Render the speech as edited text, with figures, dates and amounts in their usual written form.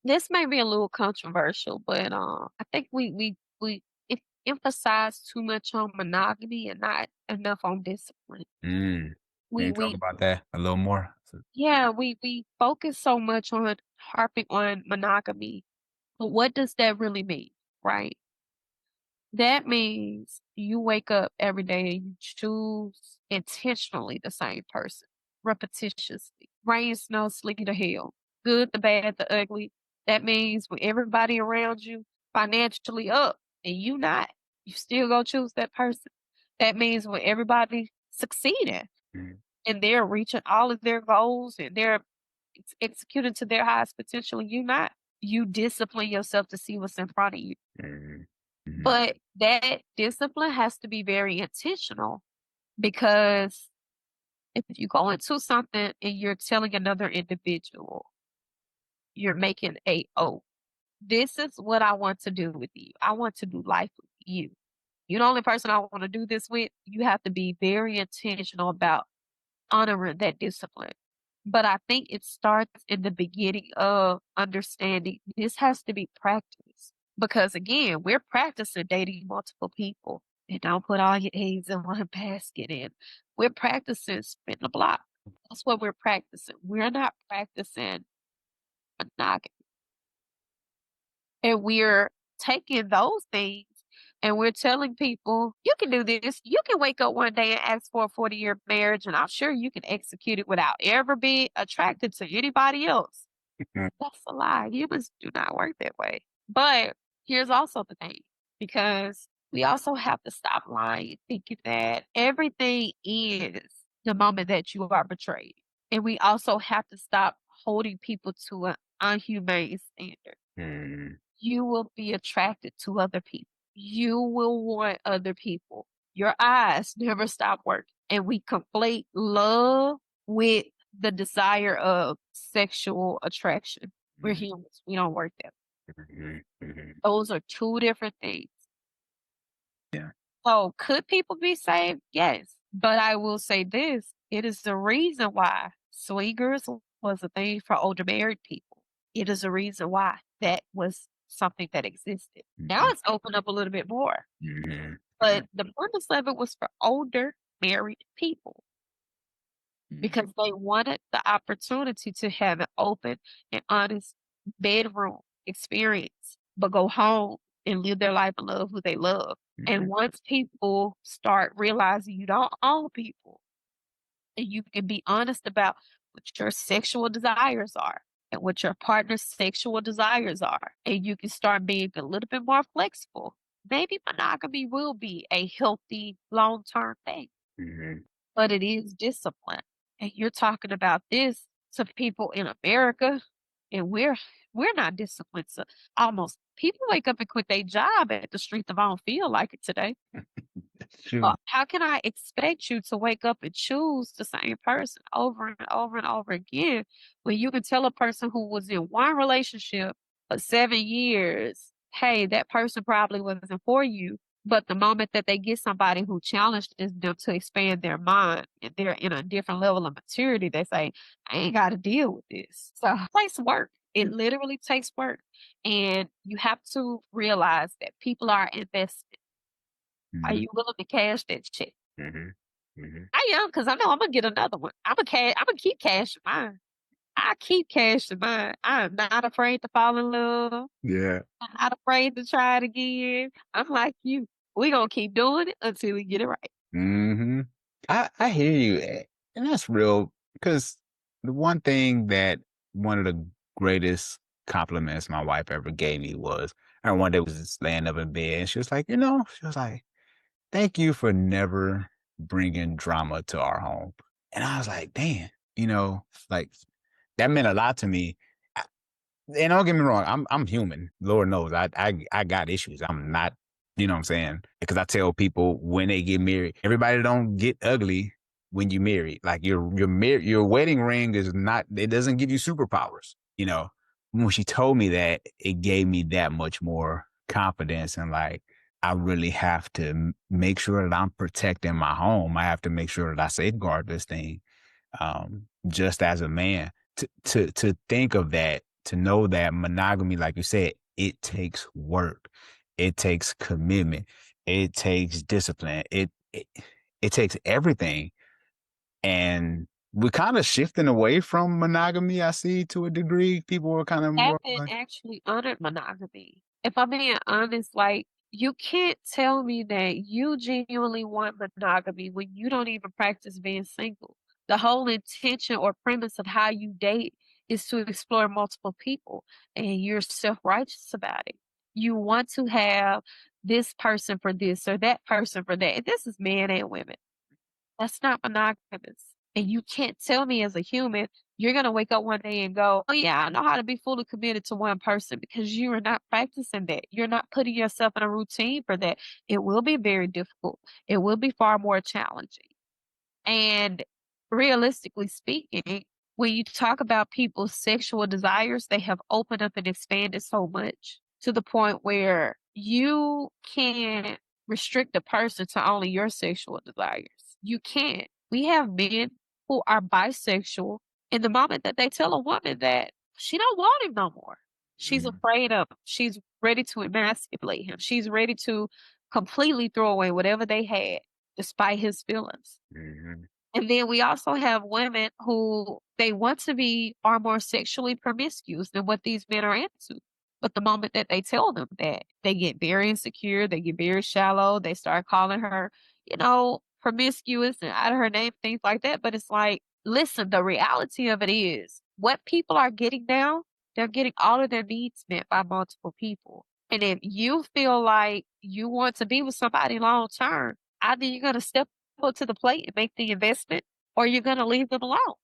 This may be a little controversial, but I think we emphasize too much on monogamy and not enough on discipline. Mm. Can We you talk we about that a little more? yeah, we focus so much on harping on monogamy, but what does that really mean, right? That means you wake up every day and you choose intentionally the same person, repetitiously. Rain, snow, sleet, or hail. Good, the bad, the ugly. That means when everybody around you financially up and you not, you still gonna choose that person. That means when everybody succeeding Mm, and they're reaching all of their goals and they're executing to their highest potential and you not, you discipline yourself to see what's in front of you. mhm, mhm, But that discipline has to be very intentional because if you go into something and you're telling another individual, you're making a oath. This is what I want to do with you. I want to do life with you. You're the only person I want to do this with. You have to be very intentional about honoring that discipline. But I think it starts in the beginning of understanding this has to be practiced. Because again, we're practicing dating multiple people. And don't put all your eggs in one basket. And we're practicing spin the block. That's what we're practicing. We're not practicing monogamy. And we're taking those things and we're telling people, you can do this. You can wake up one day and ask for a 40-year marriage, and I'm sure you can execute it without ever being attracted to anybody else. mhm, That's a lie. Humans do not work that way. But here's also the thing, because we also have to stop lying, thinking that everything is the moment that you are betrayed. And we also have to stop holding people to an unhumane standard. mhm, You will be attracted to other people. You will want other people. Your eyes never stop working. And we conflate love with the desire of sexual attraction. We're mhm, humans. We don't work that. mhm, mhm. Those are two different things. Yeah. So could people be saved? Yes. But I will say this, it is the reason why swingers was a thing for older married people. It is the reason why that was something that existed. Now Mhm, it's opened up a little bit more, mhm, mhm, but the purpose of it was for older married people mhm, because they wanted the opportunity to have an open and honest bedroom experience, but go home and live their life and love who they love. And mhm, once people start realizing you don't own people and you can be honest about what your sexual desires are and what your partner's sexual desires are, and you can start being a little bit more flexible, maybe monogamy will be a healthy long term thing, mhm. but it is discipline. And you're talking about this to people in America, and we're not disciplined. So almost people wake up and quit their job at the strength of I don't feel like it today. That's true. How can I expect you to wake up and choose the same person over and over and over again when you can tell a person who was in one relationship for 7 years, hey, that person probably wasn't for you. But the moment that they get somebody who challenges them to expand their mind and they're in a different level of maturity, they say, I ain't got to deal with this. So it takes work. It literally takes work. And you have to realize that people are invested. Are Mhm, you willing to cash that check? mhm, mhm. I am, because I know Imma get another one. Imma keep cashing mine. I keep cashing mine. I am not afraid to fall in love. Yeah. I'm not afraid to try it again. I'm like you. We gonna keep doing it until we get it right. Mhm. I hear you, and that's real. Because the one thing that one of the greatest compliments my wife ever gave me was, I one day was just laying up in bed, and she was like, she was like, "Thank you for never bringing drama to our home." And I was like, "Damn," like, that meant a lot to me. I and don't get me wrong, I'm human. Lord knows I got issues. I'm not, what I'm saying? Because I tell people when they get married, everybody don't get ugly when you marry. Like your wedding ring is not, it doesn't give you superpowers, When she told me that, it gave me that much more confidence, and like I really have to make sure that I'm protecting my home. I have to make sure that I safeguard this thing. Just as a man, to think of that to know that monogamy, like you said, it takes work, it takes commitment, it takes discipline, it takes everything. And we're kind of shifting away from monogamy, I see, to a degree. People are kind of more Haven't like, actually honored monogamy. If I'm being honest, like, you can't tell me that you genuinely want monogamy when you don't even practice being single. The whole intention or premise of how you date is to explore multiple people, and you're self-righteous about it. You want to have this person for this or that person for that. And this is men and women. That's not monogamous. And you can't tell me as a human, you're gonna wake up one day and go, "Oh yeah, I know how to be fully committed to one person," because you are not practicing that. You're not putting yourself in a routine for that. It will be very difficult. It will be far more challenging. And realistically speaking, when you talk about people's sexual desires, they have opened up and expanded so much to the point where you can't restrict a person to only your sexual desires. You can't. We have men who are bisexual, and the moment that they tell a woman that she don't want him no more, she's mm, afraid of him. She's ready to emasculate him. She's ready to completely throw away whatever they had despite his feelings. mhm, And then we also have women who they want to be far more sexually promiscuous than what these men are into. But the moment that they tell them that, they get very insecure, they get very shallow, they start calling her, promiscuous and out of her name, things like that. But it's like, listen, the reality of it is what people are getting now, they're getting all of their needs met by multiple people. And if you feel like you want to be with somebody long term, either you're going to step up to the plate and make the investment, or you're gonna leave them alone.